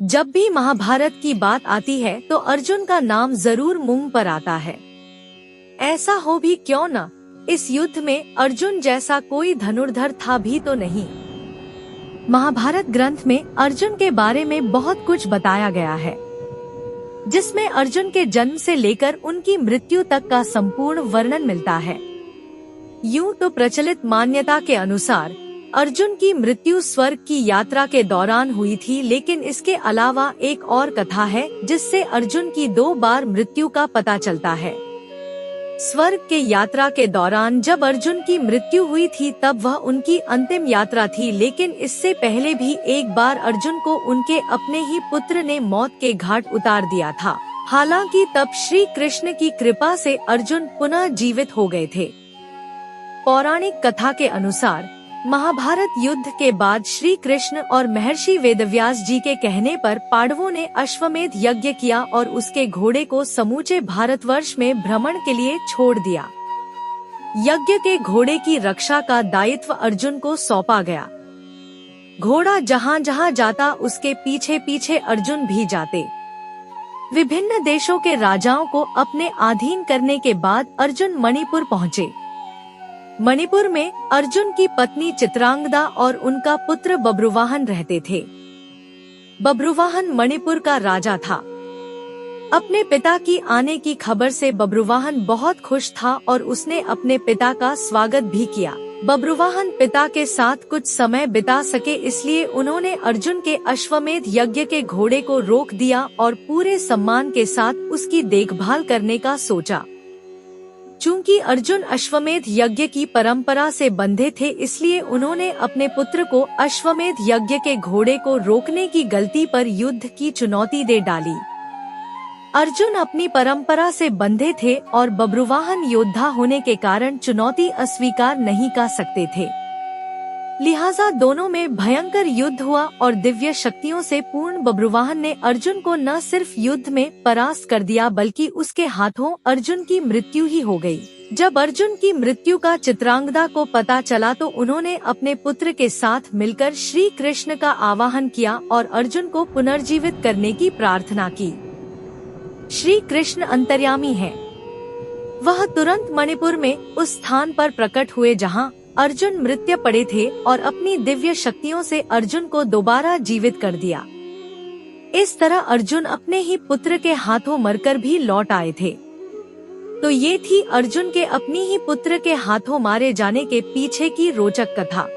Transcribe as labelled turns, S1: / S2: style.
S1: जब भी महाभारत की बात आती है तो अर्जुन का नाम जरूर मुंह पर आता है। ऐसा हो भी क्यों न, इस युद्ध में अर्जुन जैसा कोई धनुर्धर था भी तो नहीं। महाभारत ग्रंथ में अर्जुन के बारे में बहुत कुछ बताया गया है, जिसमें अर्जुन के जन्म से लेकर उनकी मृत्यु तक का संपूर्ण वर्णन मिलता है। यूं तो प्रचलित मान्यता के अनुसार अर्जुन की मृत्यु स्वर्ग की यात्रा के दौरान हुई थी, लेकिन इसके अलावा एक और कथा है जिससे अर्जुन की 2 बार मृत्यु का पता चलता है। स्वर्ग के यात्रा के दौरान जब अर्जुन की मृत्यु हुई थी तब वह उनकी अंतिम यात्रा थी, लेकिन इससे पहले भी एक बार अर्जुन को उनके अपने ही पुत्र ने मौत के घाट उतार दिया था। हालांकि तब श्री कृष्ण की कृपा से अर्जुन पुनः जीवित हो गए थे। पौराणिक कथा के अनुसार महाभारत युद्ध के बाद श्री कृष्ण और महर्षि वेदव्यास जी के कहने पर पांडवों ने अश्वमेध यज्ञ किया और उसके घोड़े को समूचे भारतवर्ष में भ्रमण के लिए छोड़ दिया। यज्ञ के घोड़े की रक्षा का दायित्व अर्जुन को सौंपा गया। घोड़ा जहाँ जहाँ जाता उसके पीछे पीछे अर्जुन भी जाते। विभिन्न देशों के राजाओं को अपने अधीन करने के बाद अर्जुन मणिपुर पहुँचे। मणिपुर में अर्जुन की पत्नी चित्रांगदा और उनका पुत्र बब्रुवाहन रहते थे। बब्रुवाहन मणिपुर का राजा था। अपने पिता की आने की खबर से बब्रुवाहन बहुत खुश था और उसने अपने पिता का स्वागत भी किया। बब्रुवाहन पिता के साथ कुछ समय बिता सके, इसलिए उन्होंने अर्जुन के अश्वमेध यज्ञ के घोड़े को रोक दिया और पूरे सम्मान के साथ उसकी देखभाल करने का सोचा। चूंकि अर्जुन अश्वमेध यज्ञ की परंपरा से बंधे थे, इसलिए उन्होंने अपने पुत्र को अश्वमेध यज्ञ के घोड़े को रोकने की गलती पर युद्ध की चुनौती दे डाली। अर्जुन अपनी परंपरा से बंधे थे और बब्रुवाहन योद्धा होने के कारण चुनौती अस्वीकार नहीं कर सकते थे। लिहाजा दोनों में भयंकर युद्ध हुआ और दिव्य शक्तियों से पूर्ण बब्रुवाहन ने अर्जुन को न सिर्फ युद्ध में परास्त कर दिया बल्कि उसके हाथों अर्जुन की मृत्यु ही हो गई। जब अर्जुन की मृत्यु का चित्रांगदा को पता चला तो उन्होंने अपने पुत्र के साथ मिलकर श्री कृष्ण का आवाहन किया और अर्जुन को पुनर्जीवित करने की प्रार्थना की। श्री कृष्ण अंतर्यामी हैं। वह तुरंत मणिपुर में उस स्थान पर प्रकट हुए जहाँ अर्जुन मृत्यु पड़े थे और अपनी दिव्य शक्तियों से अर्जुन को दोबारा जीवित कर दिया। इस तरह अर्जुन अपने ही पुत्र के हाथों मरकर भी लौट आए थे। तो ये थी अर्जुन के अपनी ही पुत्र के हाथों मारे जाने के पीछे की रोचक कथा।